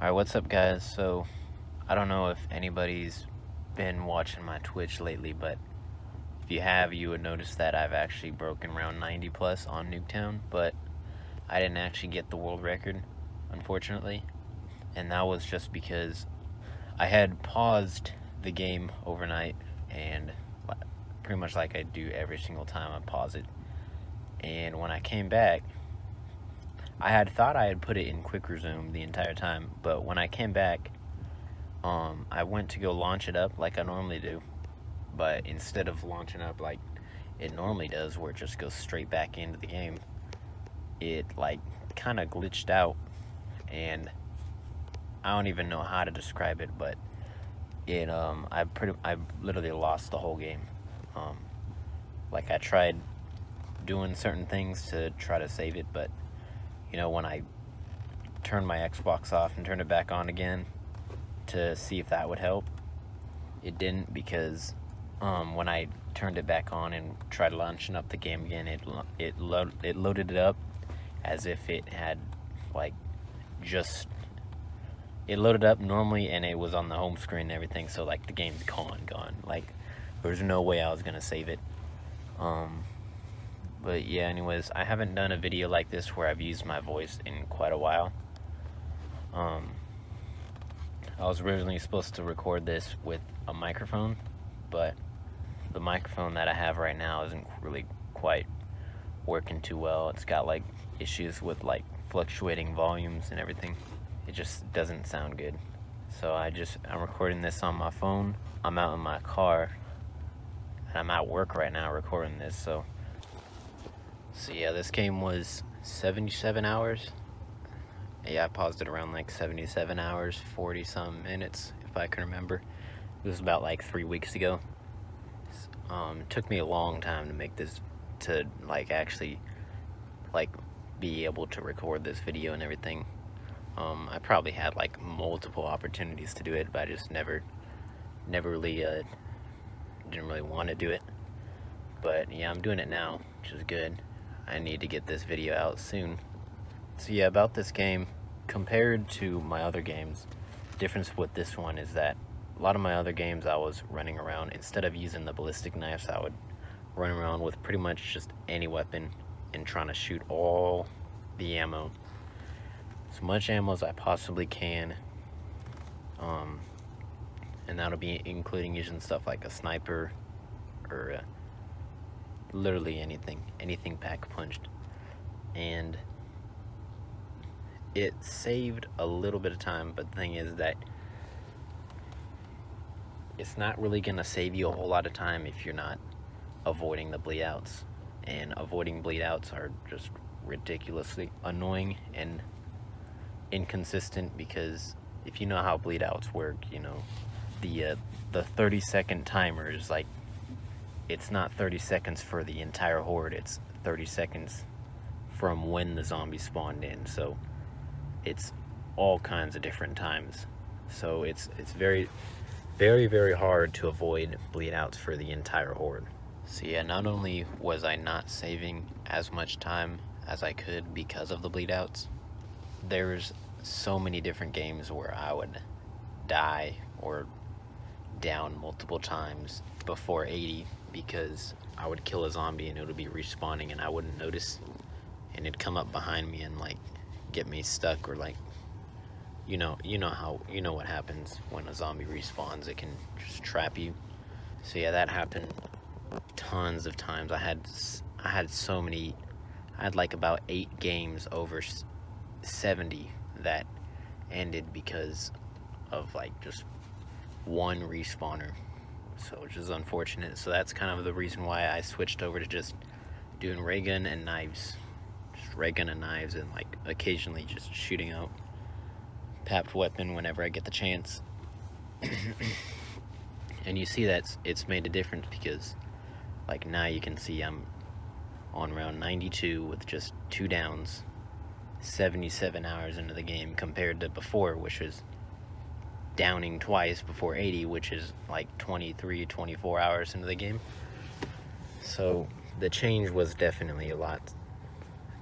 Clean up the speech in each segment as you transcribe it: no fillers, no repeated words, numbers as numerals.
Alright, what's up guys? So, I don't know if anybody's been watching my Twitch lately, but if you have, you would notice that I've actually broken around 90 plus on Nuketown, but I didn't actually get the world record, unfortunately. And that was just because I had paused the game overnight, and pretty much like I do every single time I pause it. And when I came back, I had thought I had put it in quick resume the entire time, but when I came back, I went to go launch it up like I normally do, but instead of launching up like it normally does, where it just goes straight back into the game, it like kind of glitched out, and I don't even know how to describe it, but I literally lost the whole game. Like I tried doing certain things to try to save it, but when I turned my Xbox off and turned it back on again to see if that would help, it didn't, because when I turned it back on and tried launching up the game again, it loaded it up as if it had it loaded up normally, and it was on the home screen and everything, so like the game's gone. Like there's no way I was gonna save it. But yeah, anyways, I haven't done a video like this where I've used my voice in quite a while. I was originally supposed to record this with a microphone, but the microphone that I have right now isn't really quite working too well. It's got like issues with like fluctuating volumes and everything. It just doesn't sound good. So I'm recording this on my phone. I'm out in my car, and I'm at work right now recording this, so yeah, this game was 77 hours. Yeah, I paused it around like 77 hours, 40 some minutes, if I can remember. It was about like 3 weeks ago. It took me a long time to make this, to actually be able to record this video and everything. I probably had like multiple opportunities to do it, but I just never really didn't really want to do it. But yeah, I'm doing it now, which is good. I need to get this video out soon. So yeah, about this game, compared to my other games, the difference with this one is that a lot of my other games I was running around, instead of using the ballistic knives, I would run around with pretty much just any weapon and trying to shoot all the ammo, as much ammo as I possibly can. And that'll be including using stuff like a sniper or literally anything pack-punched. And it saved a little bit of time, but the thing is that it's not really gonna save you a whole lot of time if you're not avoiding the bleed outs. And avoiding bleed outs are just ridiculously annoying and inconsistent, because if you know how bleed outs work, the 30-second timer is like, it's not 30 seconds for the entire horde, it's 30 seconds from when the zombies spawned in. So it's all kinds of different times. So it's very, very, very hard to avoid bleed outs for the entire horde. So yeah, not only was I not saving as much time as I could because of the bleed outs, there's so many different games where I would die or down multiple times before 80, because I would kill a zombie and it would be respawning and I wouldn't notice, and it'd come up behind me and like get me stuck, or like you know what happens when a zombie respawns, it can just trap you. So yeah, that happened tons of times. I had so many. I had like about 8 games over 70 that ended because of like just one respawner, so which is unfortunate. So that's kind of the reason why I switched over to just doing ray gun and knives, and like occasionally just shooting out papped weapon whenever I get the chance. And you see that it's made a difference, because like now you can see I'm on round 92 with just 2 downs, 77 hours into the game, compared to before, which was downing twice before 80, which is like 23, 24 hours into the game. So the change was definitely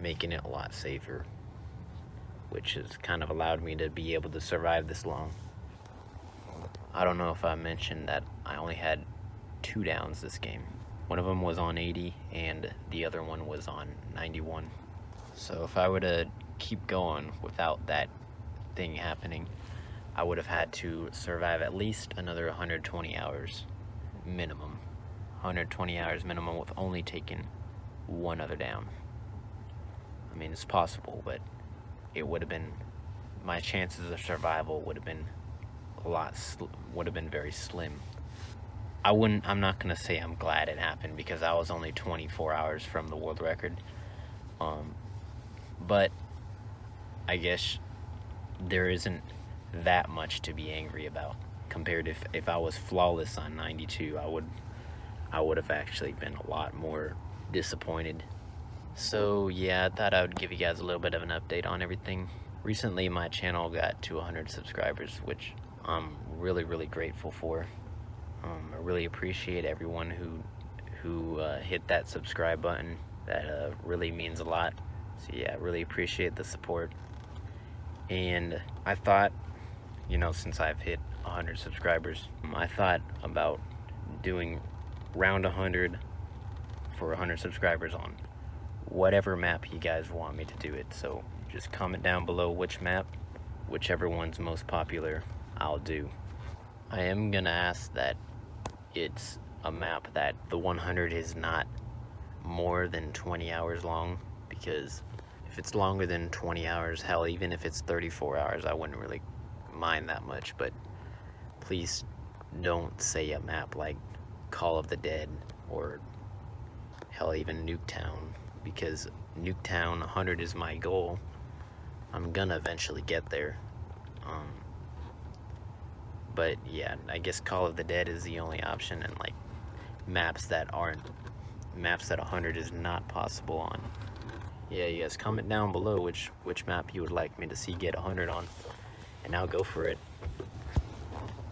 making it a lot safer. which has kind of allowed me to be able to survive this long. I don't know if I mentioned that I only had 2 downs this game. One of them was on 80 and the other one was on 91. So if I were to keep going without that thing happening, I would have had to survive at least another 120 hours minimum. 120 hours minimum with only taking 1 other down. I mean, it's possible, but it would have been, my chances of survival would have been very slim. I'm not gonna say I'm glad it happened because I was only 24 hours from the world record. But I guess there isn't that much to be angry about compared to if I was flawless on 92. I would have actually been a lot more disappointed. So yeah, I thought I would give you guys a little bit of an update on everything. Recently my channel got to 100 subscribers, which I'm really grateful for. I really appreciate everyone who hit that subscribe button. That really means a lot. So yeah, I really appreciate the support. And I thought, since I've hit 100 subscribers, I thought about doing round 100 for 100 subscribers on whatever map you guys want me to do it. So just comment down below which map, whichever one's most popular, I'll do. I am gonna ask that it's a map that the 100 is not more than 20 hours long, because if it's longer than 20 hours, hell, even if it's 34 hours, I wouldn't really mind that much. But please don't say a map like Call of the Dead or hell, even Nuketown, because Nuketown 100 is my goal. I'm gonna eventually get there. But yeah, I guess Call of the Dead is the only option, and like maps that 100 is not possible on. Yeah, you guys comment down below which map you would like me to see get 100 on, and I'll go for it.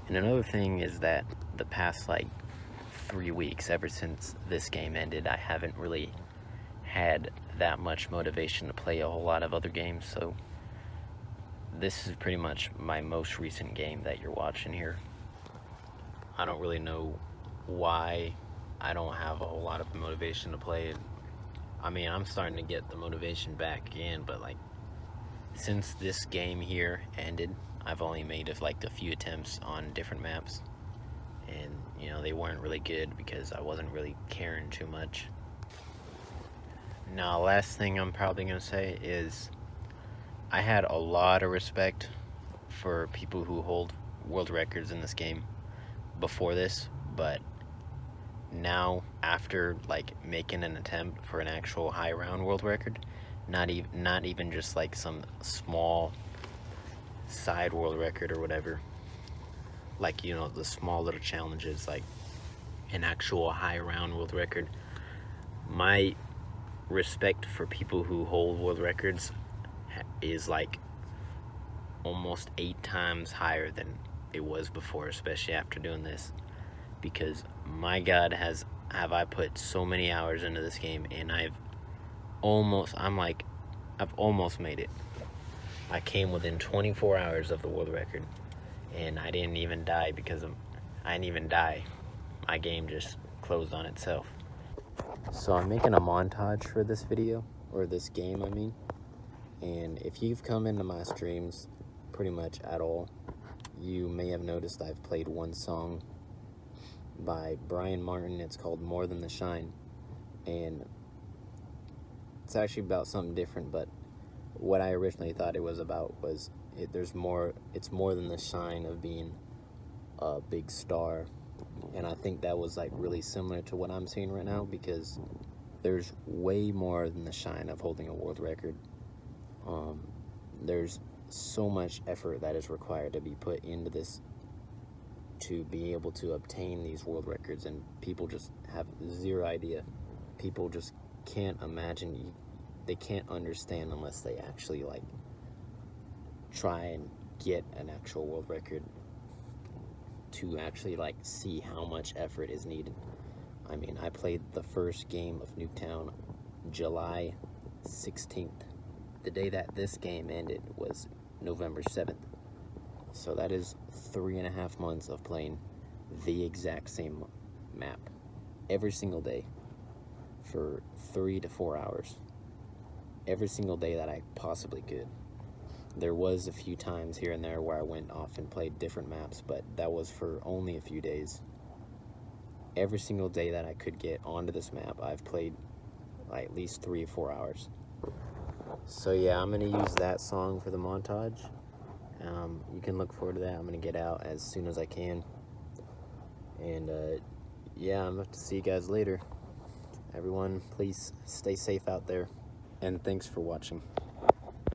And another thing is that the past like 3 weeks, ever since this game ended, I haven't really had that much motivation to play a whole lot of other games, so this is pretty much my most recent game that you're watching here. I don't really know why I don't have a whole lot of motivation to play it. I mean, I'm starting to get the motivation back again, but like, since this game here ended, I've only made like a few attempts on different maps, and they weren't really good because I wasn't really caring too much. Now, last thing I'm probably gonna say is I had a lot of respect for people who hold world records in this game before this, but now, after like making an attempt for an actual high round world record, not even just like some small side world record or whatever, like the small little challenges, like an actual high round world record, my respect for people who hold world records is like almost 8 times higher than it was before, especially after doing this, because my god, have I put so many hours into this game, and I've almost made it. I came within 24 hours of the world record, and I didn't even die my game just closed on itself. So I'm making a montage for this video, or this game I mean, and if you've come into my streams pretty much at all, you may have noticed I've played one song by Brian Martin. It's called More Than the Shine, and it's actually about something different, but what I originally thought it was about was it's more than the shine of being a big star. And I think that was like really similar to what I'm seeing right now, because there's way more than the shine of holding a world record. There's so much effort that is required to be put into this to be able to obtain these world records, and people just have zero idea. People just can't imagine, they can't understand unless they actually like try and get an actual world record to actually like see how much effort is needed. I mean, I played the first game of Nuketown July 16th, the day that this game ended was November 7th. So that is 3.5 months of playing the exact same map every single day for 3 to 4 hours. Every single day that I possibly could. There was a few times here and there where I went off and played different maps, but that was for only a few days. Every single day that I could get onto this map, I've played like at least 3 or 4 hours. So yeah, I'm gonna use that song for the montage. You can look forward to that. I'm gonna get out as soon as I can. And yeah, I'm gonna have to see you guys later. Everyone, please stay safe out there. And thanks for watching.